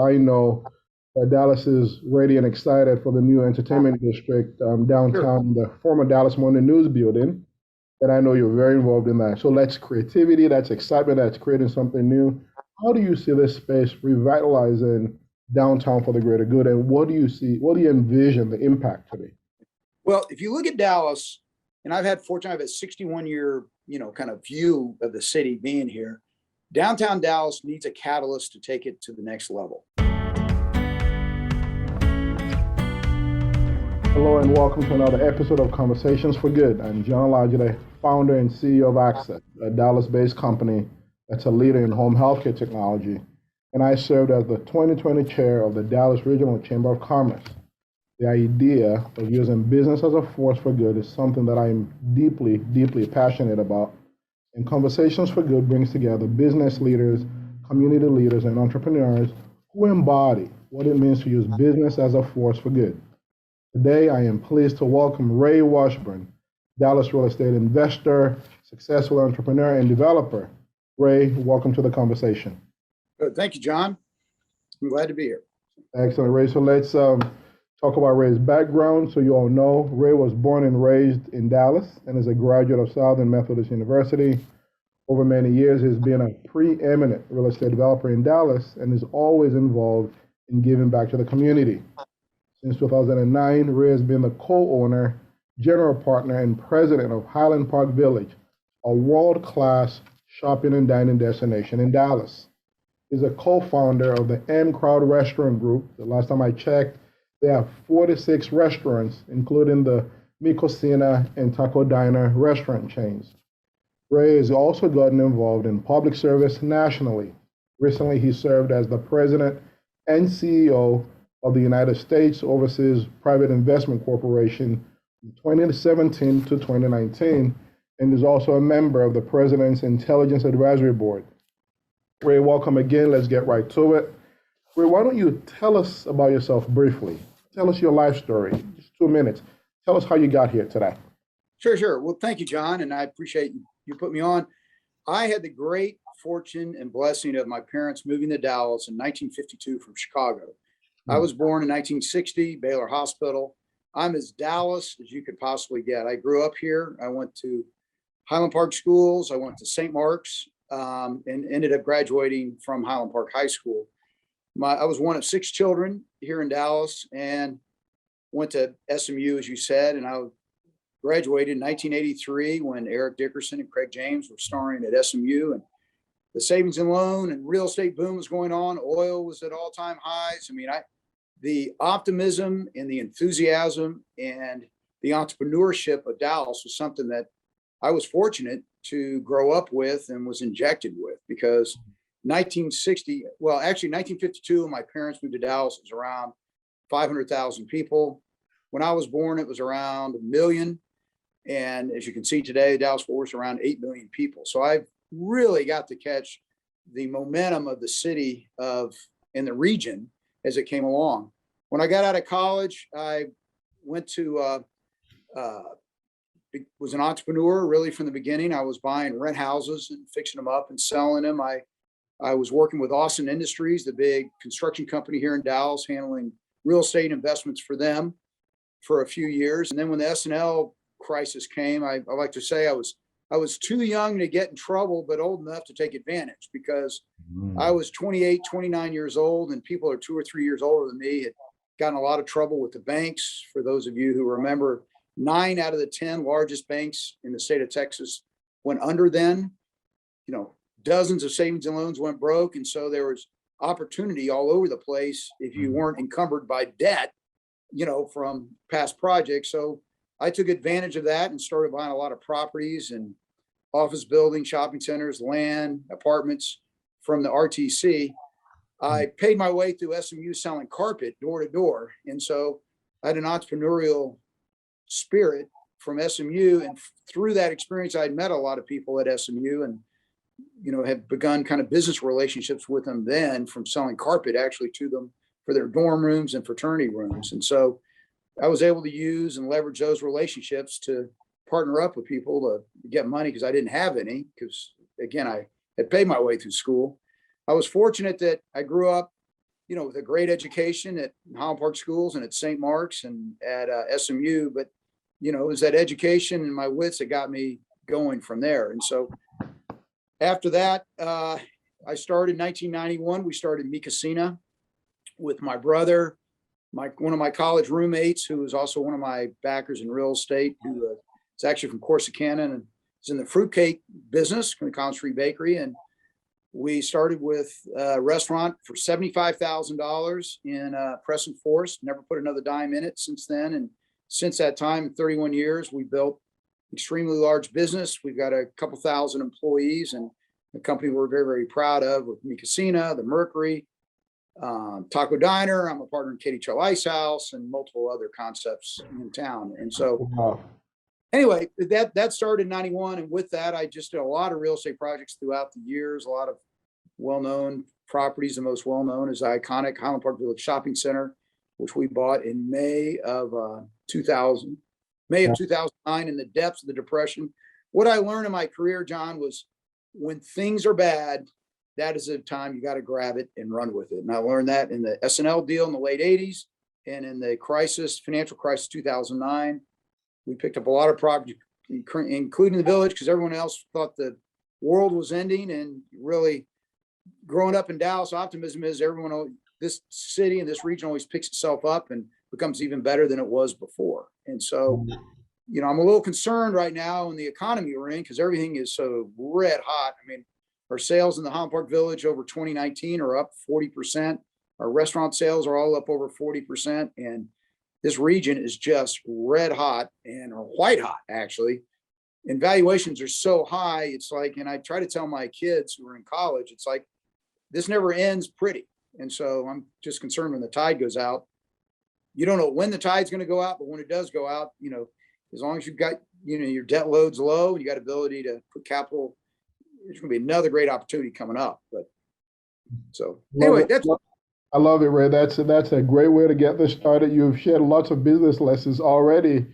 I know that Dallas is ready and excited for the new entertainment district Sure. downtown, the former Dallas Morning News building. And I know you're very involved in that. So that's creativity, that's excitement, that's creating something new. How do you see this space revitalizing downtown for the greater good? And what do you see, what do you envision the impact to be? Well, if you look at Dallas, and I've had 61-year, kind of view of the city being here. Downtown Dallas needs a catalyst to take it to the next level. Hello and welcome to another episode of Conversations for Good. I'm John Olajide, founder and CEO of Axxess, a Dallas-based company that's a leader in home healthcare technology. And I served as the 2020 chair of the Dallas Regional Chamber of Commerce. The idea of using business as a force for good is something that I'm deeply, deeply passionate about. And Conversations for Good brings together business leaders, community leaders, and entrepreneurs who embody what it means to use business as a force for good. Today, I am pleased to welcome Ray Washburne, Dallas real estate investor, successful entrepreneur, and developer. Ray, welcome to the conversation. Good. Thank you, John. I'm glad to be here. Excellent, Ray. So let's talk about Ray's background. So you all know, Ray was born and raised in Dallas and is a graduate of Southern Methodist University. Over many years, he's been a preeminent real estate developer in Dallas and is always involved in giving back to the community. Since 2009, Ray has been the co-owner, general partner, and president of Highland Park Village, a world-class shopping and dining destination in Dallas. He's a co-founder of the M Crowd Restaurant Group. The last time I checked, they have 46 restaurants, including the Mi Cocina and Taco Diner restaurant chains. Ray has also gotten involved in public service nationally. Recently, he served as the president and CEO of the United States Overseas Private Investment Corporation from 2017 to 2019, and is also a member of the President's Intelligence Advisory Board. Ray, welcome again. Let's get right to it. Ray, why don't you tell us about yourself briefly? Tell us your life story, just 2 minutes. Tell us how you got here today. Sure. Well, thank you, John, and I appreciate you put me on. I had the great fortune and blessing of my parents moving to Dallas in 1952 from Chicago. I was born in 1960, Baylor Hospital. I'm as Dallas as you could possibly get. I grew up here. I went to Highland Park schools. I went to St. Mark's and ended up graduating from Highland Park High School. I was one of 6 children here in Dallas and went to SMU, as you said, and I graduated in 1983 when Eric Dickerson and Craig James were starring at SMU, and the savings and loan and real estate boom was going on. Oil was at all-time highs. The optimism and the enthusiasm and the entrepreneurship of Dallas was something that I was fortunate to grow up with and was injected with, because 1952, when my parents moved to Dallas, it was around 500,000 people. When I was born, it was around 1 million. And as you can see today, Dallas-Fort Worth is around 8 million people. So I've really got to catch the momentum of the city in the region as it came along. When I got out of college, I went to was an entrepreneur really from the beginning. I was buying rent houses and fixing them up and selling them. I was working with Austin Industries, the big construction company here in Dallas, handling real estate investments for them for a few years. And then when the S&L crisis came, I like to say I was too young to get in trouble, but old enough to take advantage, because I was 28, 29 years old, and people are 2 or 3 years older than me had gotten a lot of trouble with the banks. For those of you who remember, 9 out of the 10 largest banks in the state of Texas went under then. Dozens of savings and loans went broke. And so there was opportunity all over the place if you weren't encumbered by debt, from past projects. So I took advantage of that and started buying a lot of properties and office buildings, shopping centers, land, apartments from the RTC. I paid my way through SMU selling carpet door to door. And so I had an entrepreneurial spirit from SMU. And through that experience, I had met a lot of people at SMU and, had begun kind of business relationships with them then, from selling carpet actually to them for their dorm rooms and fraternity rooms. And so I was able to use and leverage those relationships to partner up with people to get money, because I didn't have any, because again, I had paid my way through school. I was fortunate that I grew up with a great education at Highland Park Schools and at St. Mark's and at SMU. But, it was that education and my wits that got me going from there. And so after that, I started in 1991. We started Mi Casina with my brother, one of my college roommates, who was also one of my backers in real estate, who is actually from Corsicana and is in the fruitcake business, from the Collins Street Bakery. And we started with a restaurant for $75,000 in Crescent Forest. Never put another dime in it since then. And since that time, in 31 years, we built extremely large business. We've got a couple thousand employees and a company we're very, very proud of with Mi Casina, the Mercury, Taco Diner. I'm a partner in Katie Cho Ice House and multiple other concepts in town. And so anyway, that started in 91. And with that, I just did a lot of real estate projects throughout the years, a lot of well-known properties. The most well-known is the iconic Highland Park Village Shopping Center, which we bought in May of 2009 in the depths of the Depression. What I learned in my career, John, was when things are bad, that is the time you got to grab it and run with it. And I learned that in the S&L deal in the late 80s and in the financial crisis, 2009. We picked up a lot of property, including the village, because everyone else thought the world was ending. And really, growing up in Dallas, optimism is this city and this region always picks itself up and becomes even better than it was before. And so, I'm a little concerned right now in the economy we're in because everything is so red hot. I mean, our sales in the Highland Park Village over 2019 are up 40%. Our restaurant sales are all up over 40%. And this region is just red hot or white hot, actually. And valuations are so high. It's like, and I try to tell my kids who are in college, it's like, this never ends pretty. And so I'm just concerned when the tide goes out. You don't know when the tide's going to go out, but when it does go out, as long as you've got, your debt load's low, and you got ability to put capital, there's going to be another great opportunity coming up. But so anyway, I love it, Ray. That's a great way to get this started. You've shared lots of business lessons already,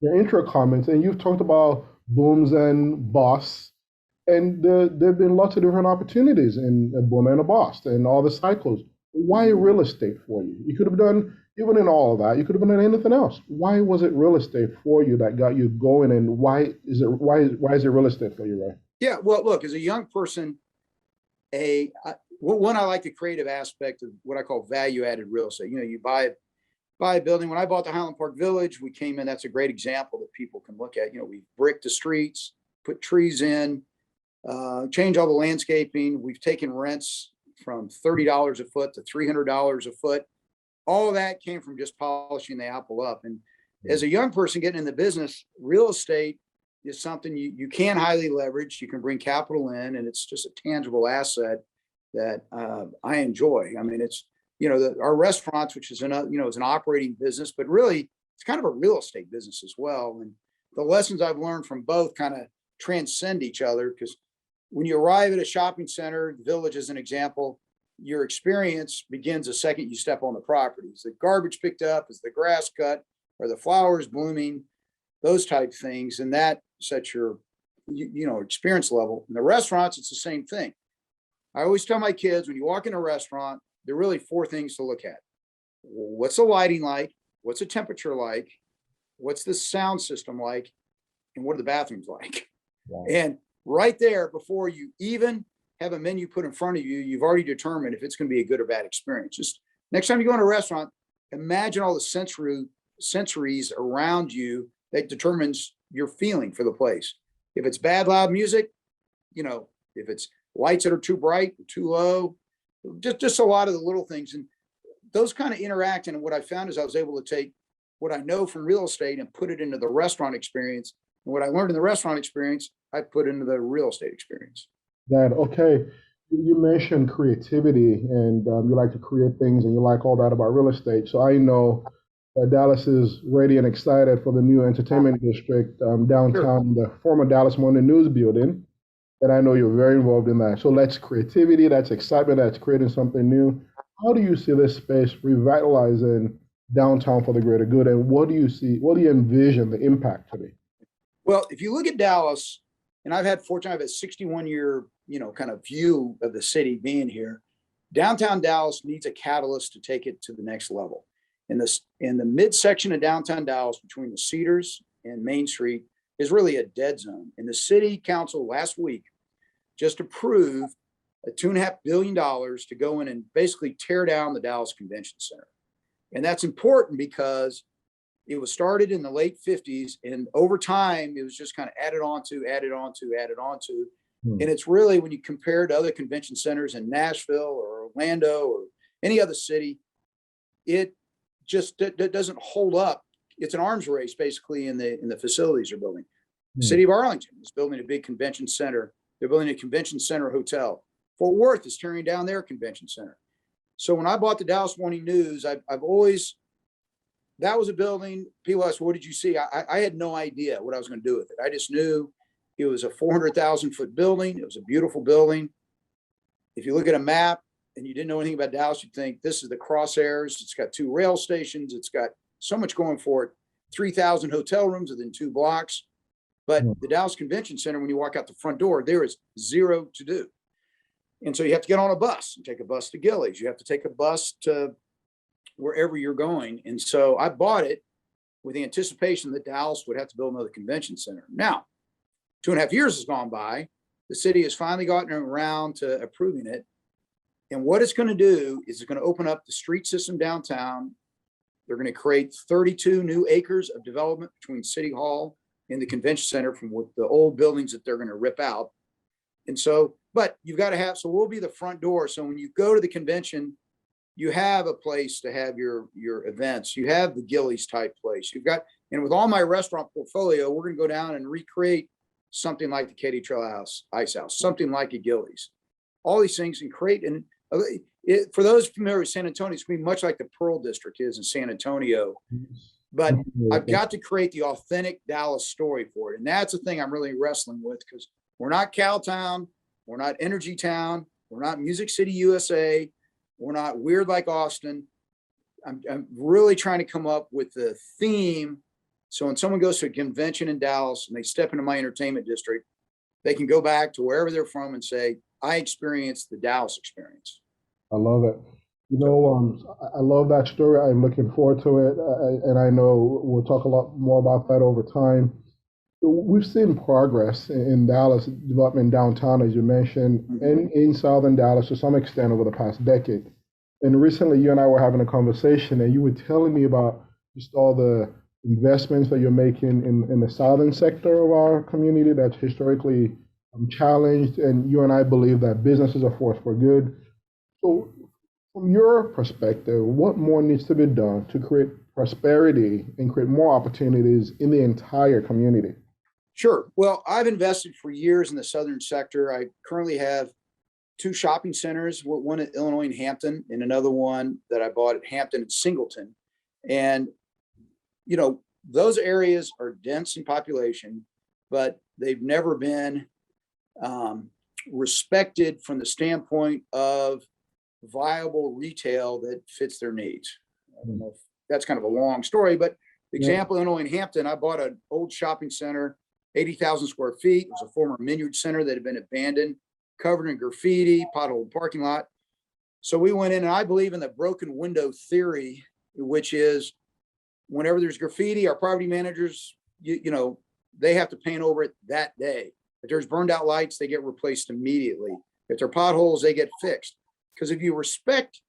your intro comments, and you've talked about booms and busts. And there've been lots of different opportunities in a boom and a bust and all the cycles. Why real estate for you? You could have done, even in all of that, you could have done anything else. Why was it real estate for you that got you going? And why is it real estate for you, Ray? Yeah, well, look, as a young person, one, I like the creative aspect of what I call value-added real estate. You buy a building. When I bought the Highland Park Village, we came in. That's a great example that people can look at. We bricked the streets, put trees in, change all the landscaping. We've taken rents from $30 a foot to $300 a foot. All of that came from just polishing the apple up. And as a young person getting in the business, real estate is something you can highly leverage. You can bring capital in, and it's just a tangible asset that I enjoy. I mean, it's, our restaurants, which is is an operating business, but really it's kind of a real estate business as well. And the lessons I've learned from both kind of transcend each other, because when you arrive at a shopping center, the Village as an example, your experience begins the second you step on the property. Is the garbage picked up? Is the grass cut? Are the flowers blooming? Those type things. And that sets your, experience level. In the restaurants, it's the same thing. I always tell my kids, when you walk in a restaurant, there are really four things to look at. What's the lighting like? What's the temperature like? What's the sound system like? And what are the bathrooms like? Wow. And right there, before you even have a menu put in front of you, you've already determined if it's going to be a good or bad experience. Just next time you go in a restaurant, imagine all the sensories around you that determines your feeling for the place. If it's bad, loud music, if it's lights that are too bright, or too low, just a lot of the little things. And those kind of interact. And what I found is I was able to take what I know from real estate and put it into the restaurant experience. And what I learned in the restaurant experience, I put into the real estate experience. Okay. You mentioned creativity, and you like to create things, and you like all that about real estate. So I know that Dallas is ready and excited for the new entertainment district downtown, the former Dallas Morning News building. And I know you're very involved in that. So that's creativity, that's excitement, that's creating something new. How do you see this space revitalizing downtown for the greater good? And what do you envision the impact to be? Well, if you look at Dallas, and I've had 61-year, kind of view of the city being here. Downtown Dallas needs a catalyst to take it to the next level. In the midsection of downtown Dallas, between the Cedars and Main Street, is really a dead zone. And the city council last week just approved a $2.5 billion to go in and basically tear down the Dallas Convention Center. And that's important because it was started in the late 50s, and over time, it was just kind of added on to. And it's really, when you compare to other convention centers in Nashville or Orlando or any other city, it just doesn't hold up. It's an arms race, basically, in the facilities they're building. The city of Arlington is building a big convention center. They're building a convention center hotel. Fort Worth is tearing down their convention center. So when I bought the Dallas Morning News, I've always, that was a building, people asked, what did you see? I had no idea what I was going to do with it. I just knew it was a 400,000 foot building. It was a beautiful building. If you look at a map and you didn't know anything about Dallas, you'd think this is the crosshairs. It's got 2 rail stations. It's got so much going for it. 3,000 hotel rooms within 2 blocks. But the Dallas Convention Center, when you walk out the front door, there is zero to do. And so you have to get on a bus and take a bus to Gillies. You have to take a bus to wherever you're going. And so I bought it with the anticipation that Dallas would have to build another convention center. Now, 2.5 years has gone by. The city has finally gotten around to approving it. And what it's going to do is it's going to open up the street system downtown. They're going to create 32 new acres of development between City Hall and the convention center from the old buildings that they're going to rip out. And so, but you've got to have, so we'll be the front door. So when you go to the convention, you have a place to have your events. You have the Gillies type place. You've got, and with all my restaurant portfolio, we're going to go down and recreate something like the Katy Trail Ice House, something like a Gillies, all these things, and create. And for those familiar with San Antonio, it's going to be much like the Pearl District is in San Antonio. But I've got to create the authentic Dallas story for it. And that's the thing I'm really wrestling with, because we're not Cowtown, we're not Energy Town, we're not Music City, USA, we're not weird like Austin. I'm really trying to come up with the theme. So when someone goes to a convention in Dallas and they step into my entertainment district, they can go back to wherever they're from and say, I experienced the Dallas experience. I love it. You know, I love that story. I'm looking forward to it. And I know we'll talk a lot more about that over time. We've seen progress in Dallas, development downtown, as you mentioned, and in Southern Dallas to some extent over the past decade. And recently, you and I were having a conversation, and you were telling me about just all the investments that you're making in the southern sector of our community that's historically challenged. And you and I believe that business is a force for good. So from your perspective, what more needs to be done to create prosperity and create more opportunities in the entire community? Sure. Well, I've invested for years in the southern sector. I currently have 2 shopping centers, one at Illinois and Hampton, and another one that I bought at Hampton and Singleton. And, you know, those areas are dense in population, but they've never been respected from the standpoint of viable retail that fits their needs. I don't know if that's kind of a long story, but the example, Illinois and Hampton, I bought an old shopping center, 80,000 square feet. It was a former Minyard Center that had been abandoned, covered in graffiti, potholed parking lot. So we went in, and I believe in the broken window theory, which is whenever there's graffiti, our property managers, you know, they have to paint over it that day. If there's burned out lights, they get replaced immediately. If there are potholes, they get fixed. Because if you respect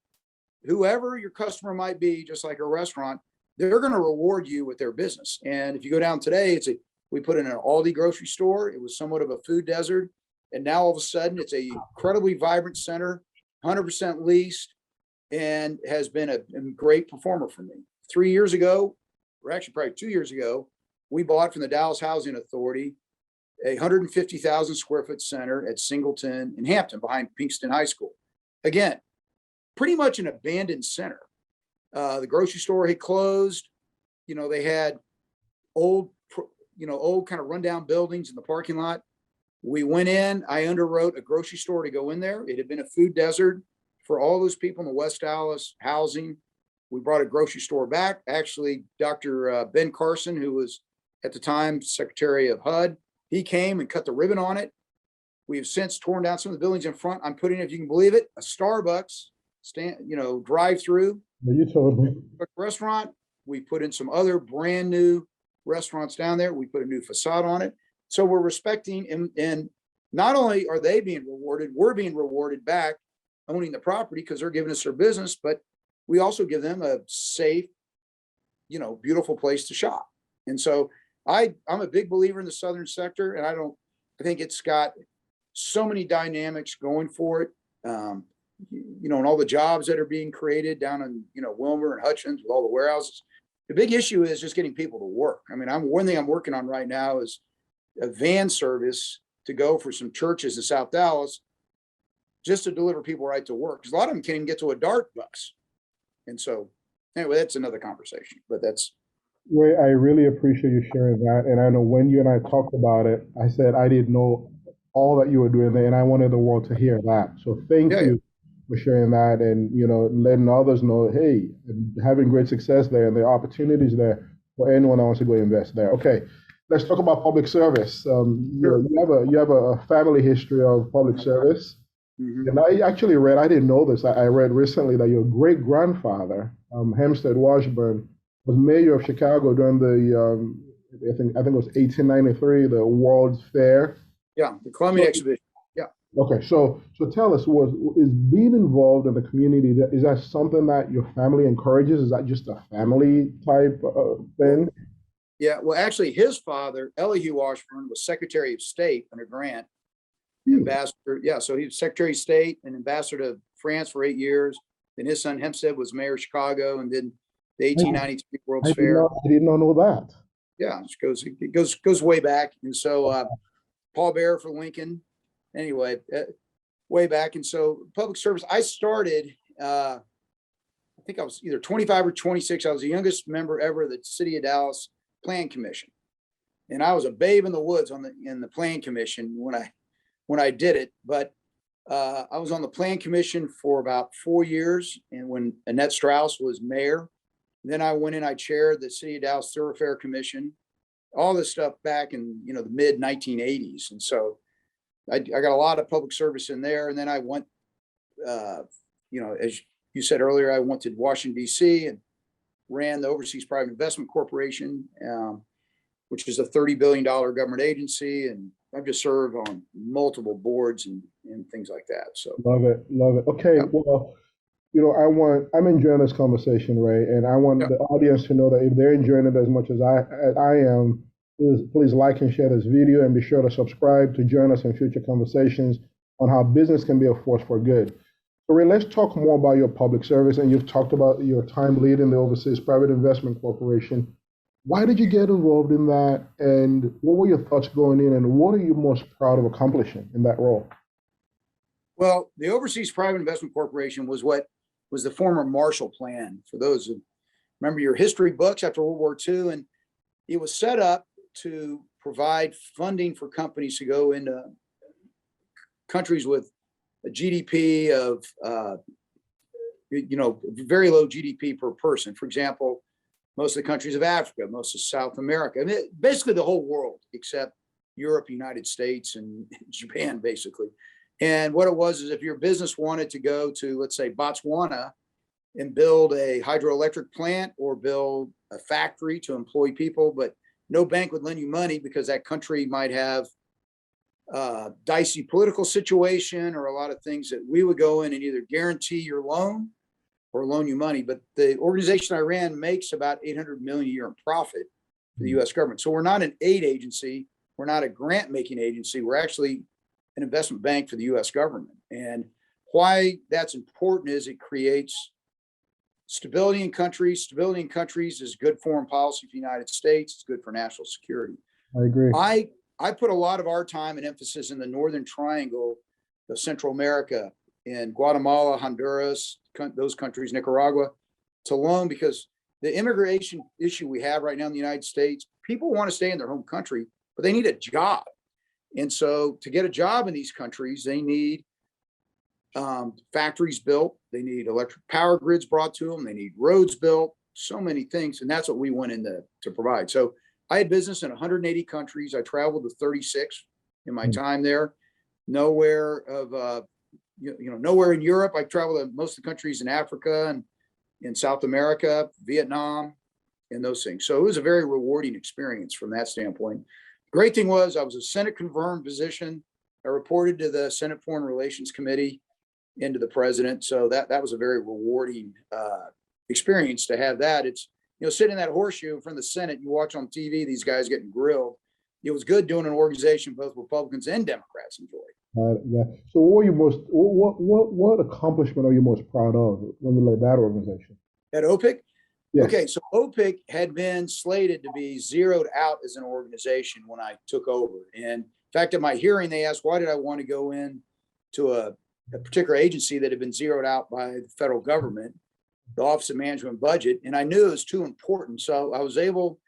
whoever your customer might be, just like a restaurant, they're going to reward you with their business. And if you go down today, we put in an Aldi grocery store. It was somewhat of a food desert. And now all of a sudden it's a incredibly vibrant center, 100% leased, and has been a great performer for me. 3 years ago, or actually probably 2 years ago, we bought from the Dallas Housing Authority a 150,000 square foot center at Singleton and Hampton behind Pinkston High School. Again, pretty much an abandoned center. The grocery store had closed. You know, they had old kind of rundown buildings in the parking lot. We went in, I underwrote a grocery store to go in there. It had been a food desert for all those people in the West Dallas housing. We brought a grocery store back. Actually, Dr. Ben Carson, who was at the time Secretary of HUD, he came and cut the ribbon on it. We have since torn down some of the buildings in front. I'm putting, if you can believe it, a Starbucks drive through You told me. restaurant. We put in some other brand new restaurants down there. We put a new facade on it. So we're respecting, and not only are they being rewarded, we're being rewarded back owning the property because they're giving us their business, but we also give them a safe, beautiful place to shop. And so I'm a big believer in the southern sector, and I think it's got so many dynamics going for it. And all the jobs that are being created down in, Wilmer and Hutchins with all the warehouses. The big issue is just getting people to work. I mean, one thing I'm working on right now is a van service to go for some churches in South Dallas just to deliver people right to work. Because a lot of them can't even get to a DART bus. And so anyway, that's another conversation, but that's. Ray, I really appreciate you sharing that. And I know when you and I talked about it, I said I didn't know all that you were doing there, and I wanted the world to hear that. So thank you for sharing that, and letting others know, hey, having great success there, and there are opportunities there for anyone that wants to go invest there. Okay, let's talk about public service. You have a family history of public service. Mm-hmm. And I actually read, I didn't know this, I read recently that your great-grandfather, Hempstead Washburne, was mayor of Chicago during the, I think it was 1893, the World's Fair. Yeah, the Columbian Exhibition. Yeah. Okay, so tell us, is being involved in the community, is that something that your family encourages? Is that just a family type thing? Yeah, well, actually, his father, Elihu Washburne, was Secretary of State under Grant. Ambassador, yeah, so he was Secretary of State and ambassador to France for 8 years. Then his son Hempstead was mayor of Chicago, and then the 1893 World's Fair. I did not know that. Yeah, it goes way back. And so Paul Bearer for Lincoln. Anyway, way back. And so public service, I started, I think I was either 25 or 26. I was the youngest member ever of the City of Dallas Plan Commission. And I was a babe in the woods in the Plan Commission when I did it, but I was on the Plan Commission for about 4 years. And when Annette Strauss was mayor, then I went in, I chaired the City of Dallas Thoroughfare Commission, all this stuff back in, the mid 1980s. And so I got a lot of public service in there. And then I went, as you said earlier, I went to Washington, D.C. and ran the Overseas Private Investment Corporation, which is a $30 billion government agency. And I've just served on multiple boards and things like that. So love it. Okay, yeah. Well, I'm enjoying this conversation, Ray, and I want the audience to know that if they're enjoying it as much as I am, please like and share this video, and be sure to subscribe to join us in future conversations on how business can be a force for good. So, Ray, let's talk more about your public service, and you've talked about your time leading the Overseas Private Investment Corporation. Why did you get involved in that, and what were your thoughts going in, and what are you most proud of accomplishing in that role? Well, the Overseas Private Investment Corporation was the former Marshall Plan, for those who remember your history books after World War II. And it was set up to provide funding for companies to go into countries with a GDP of, very low GDP per person. For example, most of the countries of Africa, most of South America, I mean, basically the whole world except Europe, United States, and Japan, basically. And what it was is if your business wanted to go to, let's say, Botswana and build a hydroelectric plant or build a factory to employ people, but no bank would lend you money because that country might have a dicey political situation or a lot of things, that we would go in and either guarantee your loan or loan you money. But the organization I ran makes about $800 million a year in profit for the U.S. government. So we're not an aid agency. We're not a grant making agency. We're actually an investment bank for the U.S. government. And why that's important is it creates stability in countries. Stability in countries is good foreign policy for the United States. It's good for national security. I agree. I put a lot of our time and emphasis in the Northern Triangle of Central America, in Guatemala, Honduras, those countries, Nicaragua, to loan, because the immigration issue we have right now in the United States, people want to stay in their home country, but they need a job. And so to get a job in these countries, they need factories built, they need electric power grids brought to them, they need roads built, so many things. And that's what we went in to provide. So I had business in 180 countries. I traveled to 36 in my time there. Nowhere of nowhere in Europe. I traveled to most of the countries in Africa and in South America, Vietnam, and those things. So it was a very rewarding experience from that standpoint. Great thing was I was a Senate confirmed position. I reported to the Senate Foreign Relations Committee and to the president. So that was a very rewarding experience to have that. It's, sitting in that horseshoe in front of the Senate, you watch on TV, these guys getting grilled. It was good doing an organization both Republicans and Democrats enjoyed. Yeah. So what accomplishment are you most proud of when you led that organization? At OPIC? Yes. Okay, so OPIC had been slated to be zeroed out as an organization when I took over. And in fact, at my hearing, they asked, why did I want to go in to a particular agency that had been zeroed out by the federal government, the Office of Management and Budget? And I knew it was too important. So I was able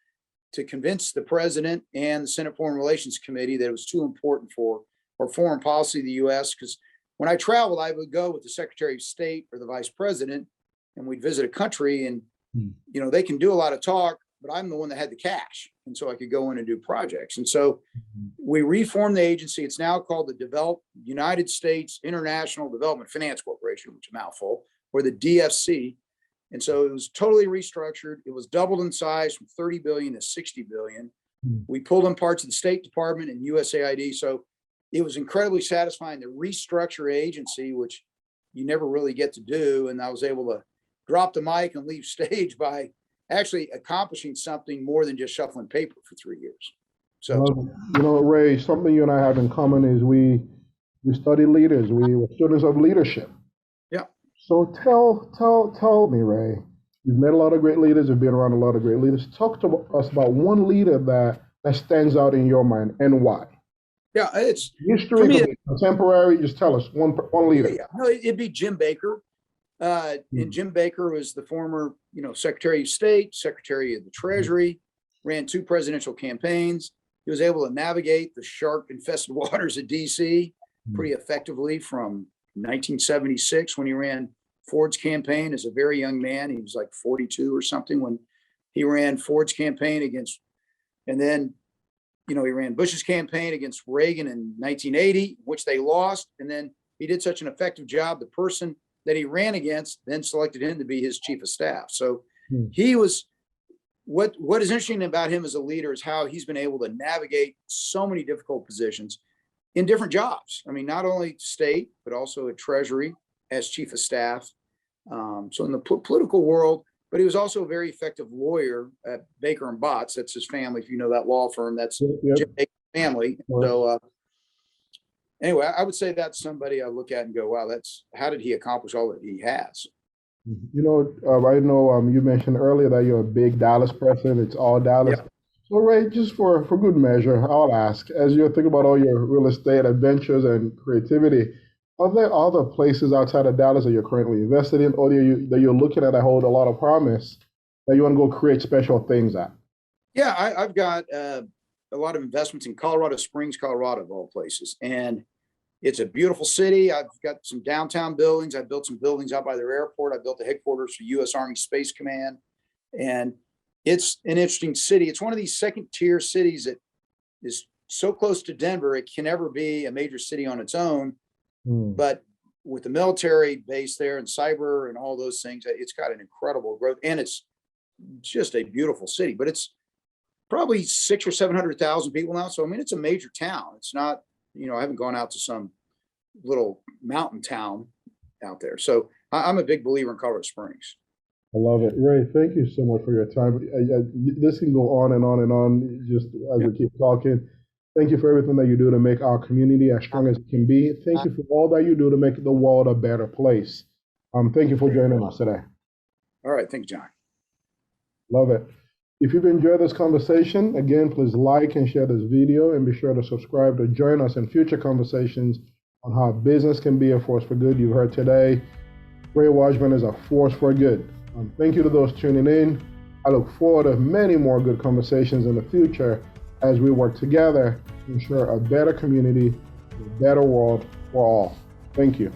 to convince the president and the Senate Foreign Relations Committee that it was too important for foreign policy of the U.S. Because when I traveled, I would go with the Secretary of State or the Vice President, and we'd visit a country, and they can do a lot of talk, but I'm the one that had the cash, and so I could go in and do projects. And so we reformed the agency. It's now called the United States International Development Finance Corporation, which is a mouthful, or the DFC. And so it was totally restructured. It was doubled in size from 30 billion to 60 billion. We pulled in parts of the State Department and USAID. So it was incredibly satisfying to restructure agency, which you never really get to do. And I was able to drop the mic and leave stage by actually accomplishing something more than just shuffling paper for 3 years. So, Ray, something you and I have in common is we study leaders. We were students of leadership. yeah. So tell me, Ray, you've met a lot of great leaders, you've been around a lot of great leaders. Talk to us about one leader that stands out in your mind and why. Yeah, it's history, contemporary. Just tell us one leader. Yeah. No, it'd be Jim Baker. And Jim Baker was the former, Secretary of State, Secretary of the Treasury, ran 2 presidential campaigns. He was able to navigate the shark-infested waters of D.C. pretty effectively from 1976 when he ran Ford's campaign as a very young man. He was like 42 or something when he ran Ford's campaign against, and then, he ran Bush's campaign against Reagan in 1980, which they lost. And then he did such an effective job. The person that he ran against then selected him to be his chief of staff. So he was, what is interesting about him as a leader is how he's been able to navigate so many difficult positions in different jobs. I mean, not only state, but also at Treasury as chief of staff. So in the political world, but he was also a very effective lawyer at Baker and Botts. That's his family. If you know that law firm, that's Jim Baker's family. So anyway, I would say that's somebody I look at and go, wow, how did he accomplish all that he has? I know you mentioned earlier that you're a big Dallas person. It's all Dallas. Yeah. So Ray, just for good measure, I'll ask, as you're thinking about all your real estate adventures and creativity, are there other places outside of Dallas that you're currently invested in, or that you're looking at that hold a lot of promise that you want to go create special things at? Yeah, I've got a lot of investments in Colorado Springs, Colorado, of all places. And it's a beautiful city. I've got some downtown buildings. I built some buildings out by their airport. I built the headquarters for U.S. Army Space Command. And it's an interesting city. It's one of these second tier cities that is so close to Denver, it can never be a major city on its own. But with the military base there and cyber and all those things, it's got an incredible growth. And it's just a beautiful city, but it's probably 600,000 or 700,000 people now. So, I mean, it's a major town. It's not, I haven't gone out to some little mountain town out there. So I'm a big believer in Colorado Springs. I love it. Ray, thank you so much for your time. This can go on and on and on just as we keep talking. Thank you for everything that you do to make our community as strong as it can be. Thank you for all that you do to make the world a better place. Thank you for joining us today. All right. Thank you, John. Love it. If you've enjoyed this conversation, again, please like and share this video and be sure to subscribe to join us in future conversations on how business can be a force for good. You've heard today, Ray Washburne is a force for good. Thank you to those tuning in. I look forward to many more good conversations in the future as we work together to ensure a better community, a better world for all. Thank you.